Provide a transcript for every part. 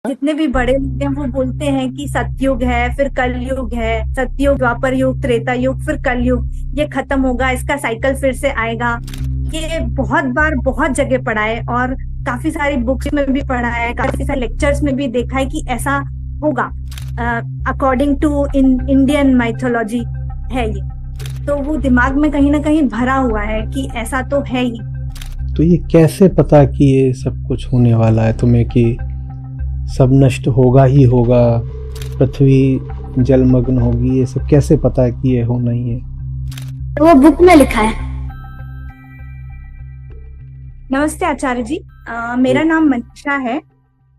जितने भी बड़े लोग हैं वो बोलते हैं कि सतयुग है, फिर कलयुग है, सतयुग, द्वापर युग, त्रेता युग, फिर कलयुग, ये खत्म होगा, इसका साइकिल फिर से आएगा। ये बहुत बार बहुत जगह पढ़ा है, और काफी सारी बुक्स में भी पढ़ा है, काफी सारे लेक्चर्स में भी देखा है कि ऐसा होगा। अकॉर्डिंग टू इंडियन माइथोलॉजी है ये। तो वो दिमाग में कहीं ना कहीं भरा हुआ है कि ऐसा तो है ही। तो ये कैसे पता कि ये सब कुछ होने वाला है तुम्हें, कि सब नष्ट होगा ही होगा, पृथ्वी जलमग्न होगी, ये सब कैसे पता है कि ये होना ही है? तो वो बुक में लिखा है। नमस्ते आचार्य जी। मेरा नाम मनीषा है,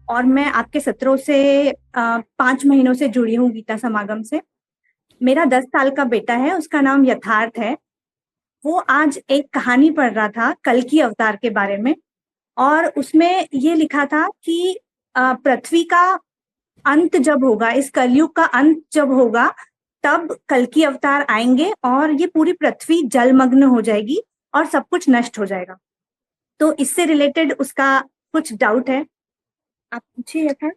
और मैं आपके सत्रों से 5 महीनों से जुड़ी हूँ, गीता समागम से। मेरा 10 साल का बेटा है, उसका नाम यथार्थ है। वो आज एक कहानी पढ़ रहा था कल की अवतार के बारे में, और उसमें ये लिखा था कि पृथ्वी का अंत जब होगा, इस कलयुग का अंत जब होगा, तब कल की अवतार आएंगे और ये पूरी पृथ्वी जलमग्न हो जाएगी और सब कुछ नष्ट हो जाएगा। तो इससे रिलेटेड उसका कुछ डाउट है, आप पूछिए यथार्थ।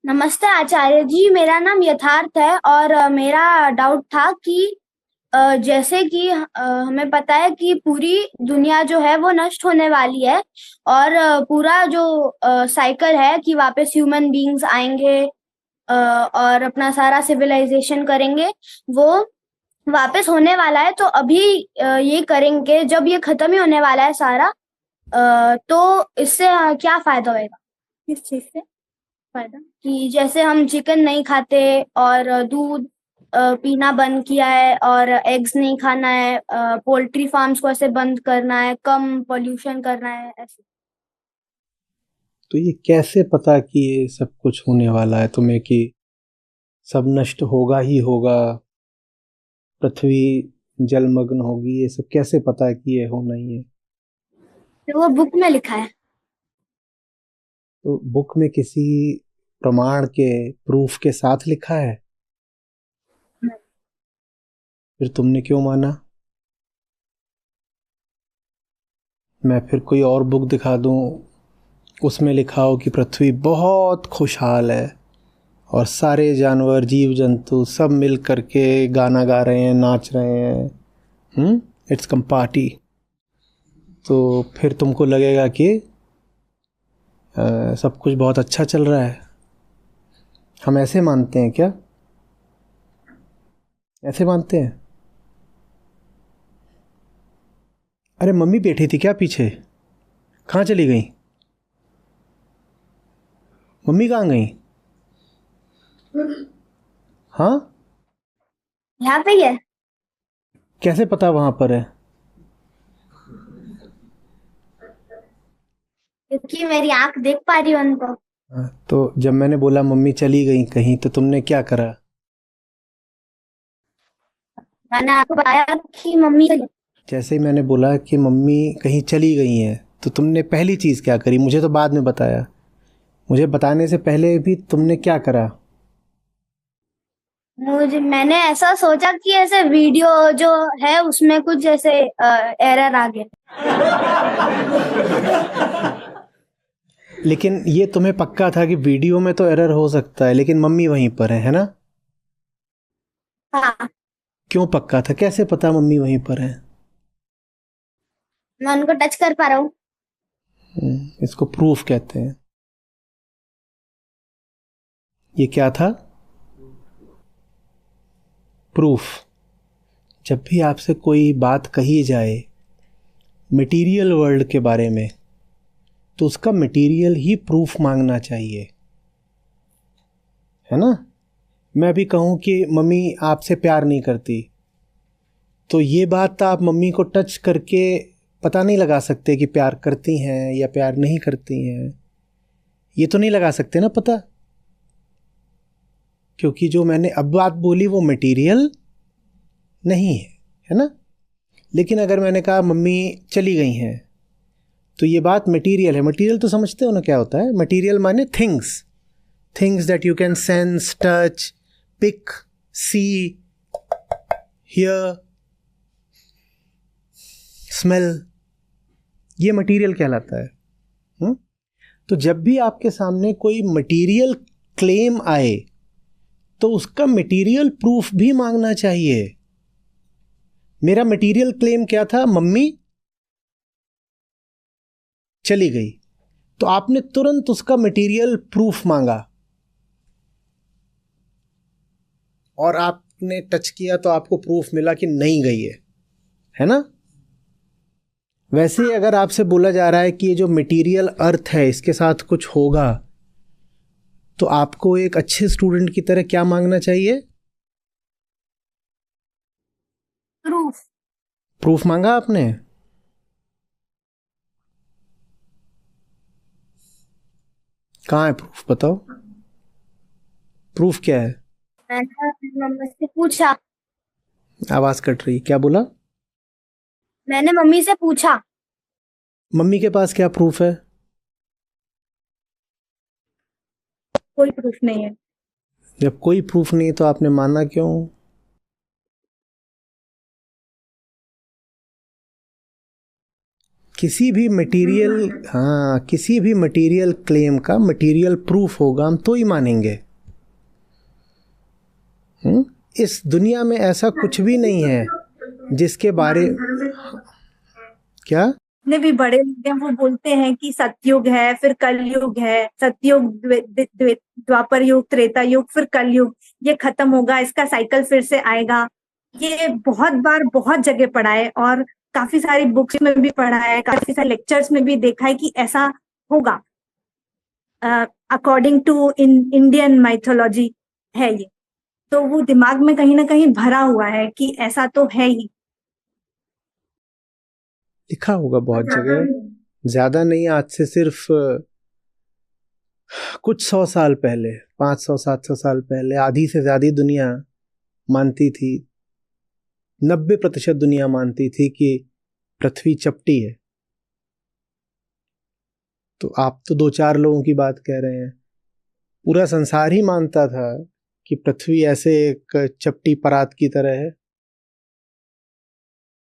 नमस्ते आचार्य जी, मेरा नाम यथार्थ है और मेरा डाउट था कि जैसे कि हमें पता है कि पूरी दुनिया जो है वो नष्ट होने वाली है, और पूरा जो साइकिल है कि वापस ह्यूमन बीइंग्स आएंगे और अपना सारा सिविलाइजेशन करेंगे, वो वापस होने वाला है। तो अभी ये करेंगे, जब ये खत्म ही होने वाला है सारा, तो इससे क्या फायदा होएगा? किस चीज से फायदा? कि जैसे हम चिकन नहीं खाते और दूध पीना बंद किया है, और एग्स नहीं खाना है, पोल्ट्री फार्म्स को ऐसे बंद करना है, कम पोल्यूशन करना है, ऐसे। तो ये कैसे पता कि ये सब कुछ होने वाला है तुम्हें, कि सब नष्ट होगा ही होगा, पृथ्वी जलमग्न होगी, ये सब कैसे पता है कि ये होना ही है? तो वो बुक में लिखा है। तो बुक में किसी प्रमाण के, प्रूफ के साथ लिखा है? फिर तुमने क्यों माना? मैं फिर कोई और बुक दिखा दूं, उसमें लिखा हो कि पृथ्वी बहुत खुशहाल है और सारे जानवर, जीव जंतु सब मिल करके गाना गा रहे हैं, नाच रहे हैं, इट्स कम पार्टी, तो फिर तुमको लगेगा कि सब कुछ बहुत अच्छा चल रहा है। हम ऐसे मानते हैं क्या? ऐसे मानते हैं? अरे मम्मी बैठी थी क्या पीछे? कहाँ चली गई? मम्मी कहाँ गई? हाँ, यहाँ पे ही है। कैसे पता वहाँ पर है? क्योंकि मेरी आंख देख पा रही है उनको। तो जब मैंने बोला मम्मी चली गई कहीं, तो तुमने क्या करा? मैंने आपको बताया कि मम्मी। जैसे ही मैंने बोला कि मम्मी कहीं चली गई हैं, तो तुमने पहली चीज़ क्या करी? मुझे तो बाद में बताया, मुझे बताने से पहले भी तुमने क्या करा? मैंने ऐसा सोचा कि ऐसे वीडियो जो है उसमें कुछ जैसे एरर आ गया। लेकिन ये तुम्हें पक्का था कि वीडियो में तो एरर हो सकता है, लेकिन मम्मी वहीं पर है ना? हाँ, क्यों पक्का था? कैसे पता मम्मी वहीं पर है? मैं उनको टच कर पा रहा हूँ। इसको प्रूफ कहते हैं। ये क्या था? प्रूफ। जब भी आपसे कोई बात कही जाए मटेरियल वर्ल्ड के बारे में, तो उसका मटेरियल ही प्रूफ मांगना चाहिए, है ना? मैं भी कहूँ कि मम्मी आपसे प्यार नहीं करती, तो ये बात आप मम्मी को टच करके पता नहीं लगा सकते कि प्यार करती हैं या प्यार नहीं करती हैं। ये तो नहीं लगा सकते ना पता, क्योंकि जो मैंने अब बात बोली वो मटेरियल नहीं है ना? लेकिन अगर मैंने कहा मम्मी चली गई हैं, तो ये बात मटेरियल है। मटेरियल तो समझते हो ना क्या होता है? मटेरियल माने things, things that you can sense, touch, pick, see, hear, smell, ये मटेरियल कहलाता है। तो जब भी आपके सामने कोई मटेरियल क्लेम आए तो उसका मटेरियल प्रूफ भी मांगना चाहिए। मेरा मटेरियल क्लेम क्या था? मम्मी चली गई, तो आपने तुरंत उसका मटेरियल प्रूफ मांगा और आपने टच किया तो आपको प्रूफ मिला कि नहीं गई है ना? वैसे ही अगर आपसे बोला जा रहा है कि ये जो मटेरियल अर्थ है इसके साथ कुछ होगा, तो आपको एक अच्छे स्टूडेंट की तरह क्या मांगना चाहिए? प्रूफ। प्रूफ मांगा आपने? कहाँ है प्रूफ? बताओ, प्रूफ क्या है? मैंने अपनी मम्मी से पूछा। आवाज कट रही, क्या बोला? मैंने मम्मी से पूछा। मम्मी के पास क्या प्रूफ है? कोई प्रूफ नहीं है। जब कोई प्रूफ नहीं तो आपने माना क्यों? किसी भी मटेरियल क्लेम का मटेरियल प्रूफ होगा हम तो ही मानेंगे। इस दुनिया में ऐसा कुछ भी नहीं है जिसके बारे क्या जितने भी बड़े लोग हैं वो बोलते हैं कि सतयुग है, फिर कलयुग है, सतयुग, द्वापर युग, त्रेता युग, फिर कलयुग, ये खत्म होगा, इसका साइकिल फिर से आएगा। ये बहुत बार बहुत जगह पढ़ा है और काफी सारी बुक्स में भी पढ़ा है, काफी सारे लेक्चर्स में भी देखा है कि ऐसा होगा। अकॉर्डिंग टू इंडियन माइथोलॉजी है ये, तो वो दिमाग में कहीं ना कहीं भरा हुआ है कि ऐसा तो है ही। लिखा होगा बहुत जगह, ज्यादा नहीं, आज से सिर्फ कुछ 100 साल पहले, 500-700 साल पहले आधी से ज्यादा दुनिया मानती थी, 90% दुनिया मानती थी कि पृथ्वी चपटी है। तो आप तो 2-4 लोगों की बात कह रहे हैं, पूरा संसार ही मानता था कि पृथ्वी ऐसे एक चपटी परात की तरह है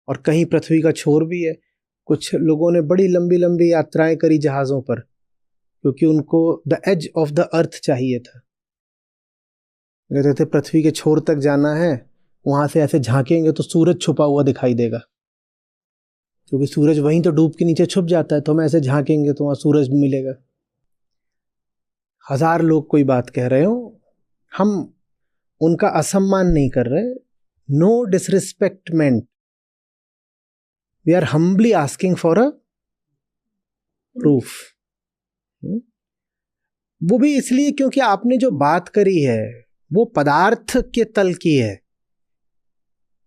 और कहीं पृथ्वी का छोर भी है। कुछ लोगों ने बड़ी लंबी लंबी यात्राएं करी जहाज़ों पर, क्योंकि उनको the edge of the earth चाहिए था। कहते थे पृथ्वी के छोर तक जाना है, वहां से ऐसे झांकेंगे तो सूरज छुपा हुआ दिखाई देगा, क्योंकि सूरज वहीं तो डूब के नीचे छुप जाता है, तो हम ऐसे झांकेंगे तो वहां सूरज मिलेगा। 1000 लोग कोई बात कह रहे हो, हम उनका असम्मान नहीं कर रहे, no disrespectment, we are humbly asking for a proof. वो भी इसलिए क्योंकि आपने जो बात करी है वो पदार्थ के तल की है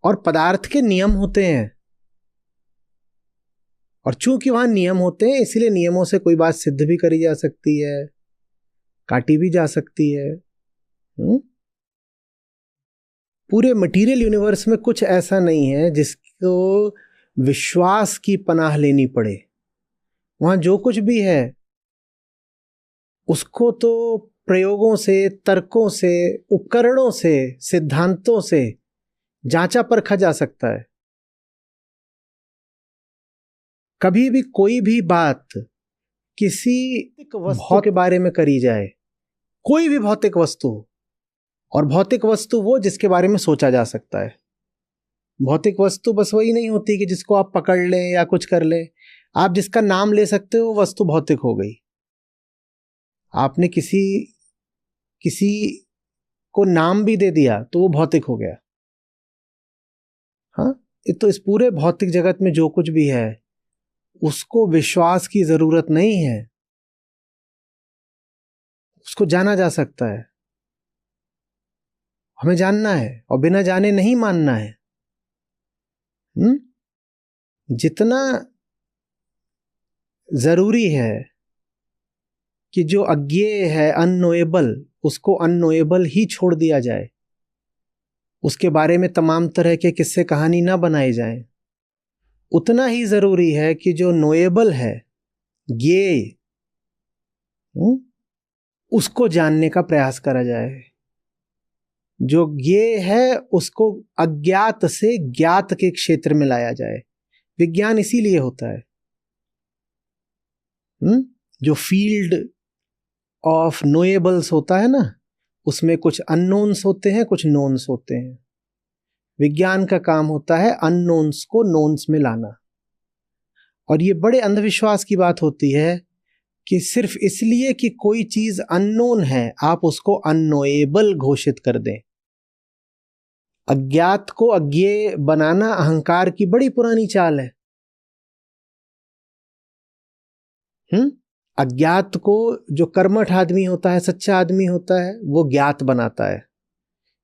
और पदार्थ के नियम होते हैं, और चूंकि वहां नियम होते हैं इसलिए नियमों से कोई बात सिद्ध भी करी जा सकती है, काटी भी जा सकती है। पूरे मटेरियल यूनिवर्स में कुछ ऐसा नहीं है जिसको विश्वास की पनाह लेनी पड़े। वहां जो कुछ भी है उसको तो प्रयोगों से, तर्कों से, उपकरणों से, सिद्धांतों से जांचा परखा जा सकता है। कभी भी कोई भी बात किसी वस्तु के बारे में करी जाए, कोई भी भौतिक वस्तु, और भौतिक वस्तु वो जिसके बारे में सोचा जा सकता है। भौतिक वस्तु बस वही नहीं होती कि जिसको आप पकड़ लें या कुछ कर लें। आप जिसका नाम ले सकते हो वस्तु भौतिक हो गई। आपने किसी को नाम भी दे दिया तो वो भौतिक हो गया। हाँ, तो इस पूरे भौतिक जगत में जो कुछ भी है उसको विश्वास की जरूरत नहीं है, उसको जाना जा सकता है। हमें जानना है और बिना जाने नहीं मानना है। जितना जरूरी है कि जो अज्ञेय है, अननोएबल, उसको अननोएबल ही छोड़ दिया जाए, उसके बारे में तमाम तरह के किस्से कहानी ना बनाए जाएं, उतना ही जरूरी है कि जो नोएबल है, ज्ञेय, उसको जानने का प्रयास करा जाए। जो ज्ञेय है उसको अज्ञात से ज्ञात के क्षेत्र में लाया जाए। विज्ञान इसीलिए होता है। जो फील्ड ऑफ नोएबल्स होता है ना, उसमें कुछ अननोन्स होते हैं, कुछ नोन्स होते हैं। विज्ञान का काम होता है अननोन्स को नोन्स में लाना। और ये बड़े अंधविश्वास की बात होती है कि सिर्फ इसलिए कि कोई चीज अननोन है आप उसको अननोएबल घोषित कर दें। अज्ञात को अज्ञेय बनाना अहंकार की बड़ी पुरानी चाल है। अज्ञात को जो कर्मठ आदमी होता है, सच्चा आदमी होता है, वो ज्ञात बनाता है।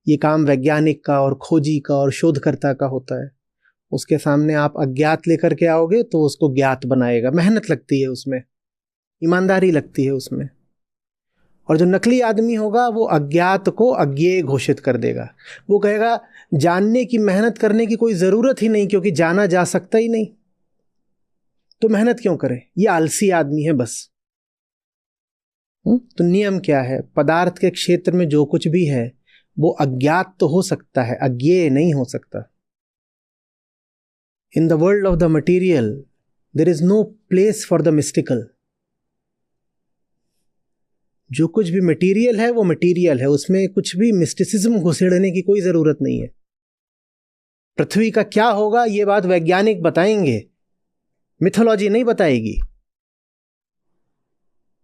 ये काम वैज्ञानिक का और खोजी का और शोधकर्ता का होता है। उसके सामने आप अज्ञात लेकर के आओगे तो उसको ज्ञात बनाएगा। मेहनत लगती है उसमें, ईमानदारी लगती है उसमें। और जो नकली आदमी होगा वो अज्ञात को अज्ञेय घोषित कर देगा। वो कहेगा जानने की मेहनत करने की कोई ज़रूरत ही नहीं, क्योंकि जाना जा सकता ही नहीं, तो मेहनत क्यों करें, ये आलसी आदमी है बस। तो नियम क्या है? पदार्थ के क्षेत्र में जो कुछ भी है वो अज्ञात तो हो सकता है, अज्ञेय नहीं हो सकता। In the world of the material there is no place for the mystical. जो कुछ भी मटीरियल है वो मटीरियल है, उसमें कुछ भी मिस्टिसिज्म घुसेड़ने की कोई जरूरत नहीं है। पृथ्वी का क्या होगा ये बात वैज्ञानिक बताएंगे, मिथोलॉजी नहीं बताएगी।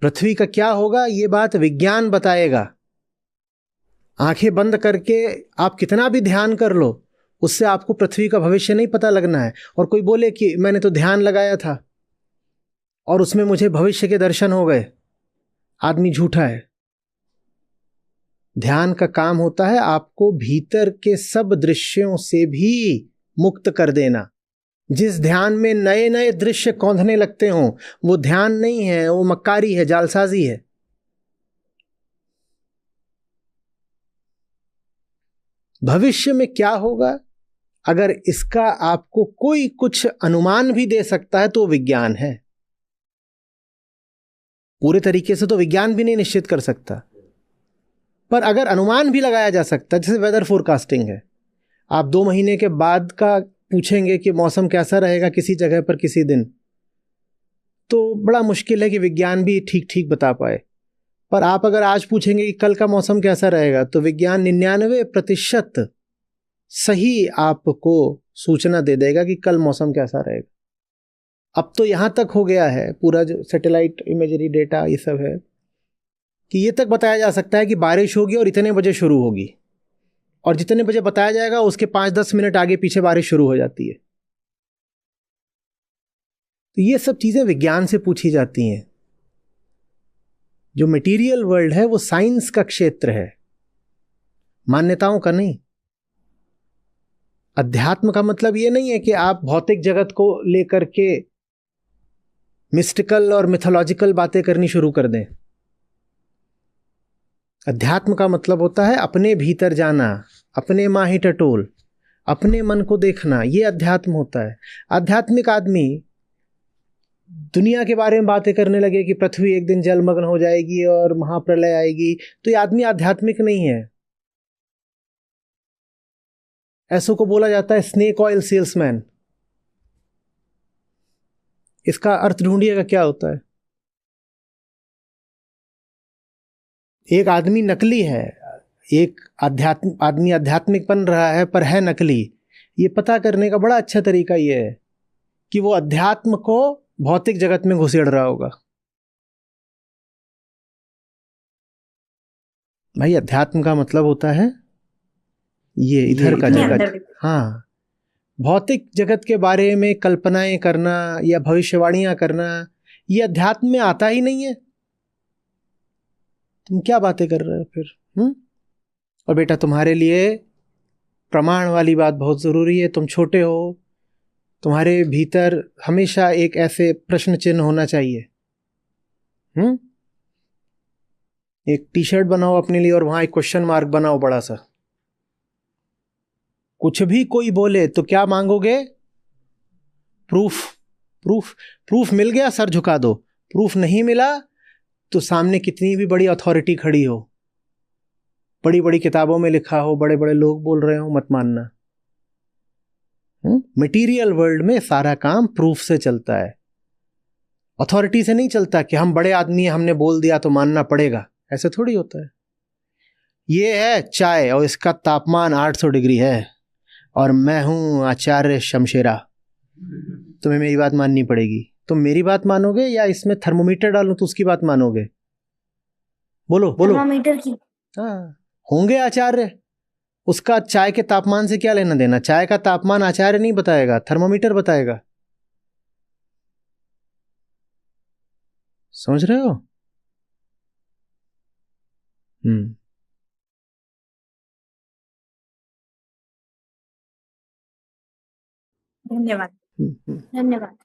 पृथ्वी का क्या होगा ये बात विज्ञान बताएगा। आंखें बंद करके आप कितना भी ध्यान कर लो, उससे आपको पृथ्वी का भविष्य नहीं पता लगना है। और कोई बोले कि मैंने तो ध्यान लगाया था और उसमें मुझे भविष्य के दर्शन हो गए, आदमी झूठा है। ध्यान का काम होता है आपको भीतर के सब दृश्यों से भी मुक्त कर देना। जिस ध्यान में नए नए दृश्य कौंधने लगते हों वो ध्यान नहीं है, वो मक्कारी है, जालसाजी है। भविष्य में क्या होगा अगर इसका आपको कोई कुछ अनुमान भी दे सकता है तो विज्ञान है। पूरे तरीके से तो विज्ञान भी नहीं निश्चित कर सकता, पर अगर अनुमान भी लगाया जा सकता है, जैसे वेदर फोरकास्टिंग है। आप 2 महीने के बाद का पूछेंगे कि मौसम कैसा रहेगा किसी जगह पर किसी दिन, तो बड़ा मुश्किल है कि विज्ञान भी ठीक ठीक बता पाए। पर आप अगर आज पूछेंगे कि कल का मौसम कैसा रहेगा, तो विज्ञान 99% सही आपको सूचना दे देगा कि कल मौसम कैसा रहेगा। अब तो यहाँ तक हो गया है, पूरा जो सैटेलाइट इमेजरी डेटा ये सब है, कि ये तक बताया जा सकता है कि बारिश होगी और इतने बजे शुरू होगी, और जितने बजे बताया जाएगा उसके 5-10 मिनट आगे पीछे बारिश शुरू हो जाती है। तो ये सब चीज़ें विज्ञान से पूछी जाती हैं। जो मटेरियल वर्ल्ड है वो साइंस का क्षेत्र है, मान्यताओं का नहीं। अध्यात्म का मतलब ये नहीं है कि आप भौतिक जगत को लेकर के मिस्टिकल और मिथोलॉजिकल बातें करनी शुरू कर दें। अध्यात्म का मतलब होता है अपने भीतर जाना, अपने माही टटोल, अपने मन को देखना, ये अध्यात्म होता है। आध्यात्मिक आदमी दुनिया के बारे में बातें करने लगे कि पृथ्वी एक दिन जलमग्न हो जाएगी और महाप्रलय आएगी, तो ये आदमी आध्यात्मिक नहीं है। ऐसो को बोला जाता है स्नेक ऑयल सेल्समैन। इसका अर्थ ढूंढिएगा क्या होता है। एक आदमी नकली है, एक आदमी आध्यात्मिक बन रहा है पर है नकली। ये पता करने का बड़ा अच्छा तरीका ये है कि वो अध्यात्म को भौतिक जगत में घुसेड़ रहा होगा। भाई अध्यात्म का मतलब होता है ये इधर का जगत। हाँ, भौतिक जगत के बारे में कल्पनाएं करना या भविष्यवाणियां करना ये अध्यात्म में आता ही नहीं है। तुम क्या बातें कर रहे हो फिर? और बेटा तुम्हारे लिए प्रमाण वाली बात बहुत ज़रूरी है। तुम छोटे हो, तुम्हारे भीतर हमेशा एक ऐसे प्रश्न चिन्ह होना चाहिए। एक टी शर्ट बनाओ अपने लिए और वहां एक क्वेश्चन मार्क बनाओ बड़ा सा। कुछ भी कोई बोले तो क्या मांगोगे? प्रूफ। प्रूफ प्रूफ मिल गया सर झुका दो, प्रूफ नहीं मिला तो सामने कितनी भी बड़ी अथॉरिटी खड़ी हो, बड़ी बड़ी किताबों में लिखा हो, बड़े बड़े लोग बोल रहे हो, मत मानना। मटेरियल वर्ल्ड में सारा काम प्रूफ से चलता है, अथॉरिटी से नहीं चलता कि हम बड़े आदमी हैं हमने बोल दिया तो मानना पड़ेगा। ऐसे थोड़ी होता है। ये है चाय और इसका तापमान 800 डिग्री है, और मैं हूं आचार्य शमशेरा। तुम्हें मेरी बात माननी पड़ेगी। तुम मेरी बात मानोगे या इसमें थर्मोमीटर डालूं तो उसकी बात मानोगे? बोलो बोलो। थर्मामीटर की। हाँ, होंगे आचार्य। उसका चाय के तापमान से क्या लेना देना? चाय का तापमान आचार्य नहीं बताएगा, थर्मोमीटर बताएगा। समझ रहे हो? धन्यवाद। हम्म। धन्यवाद।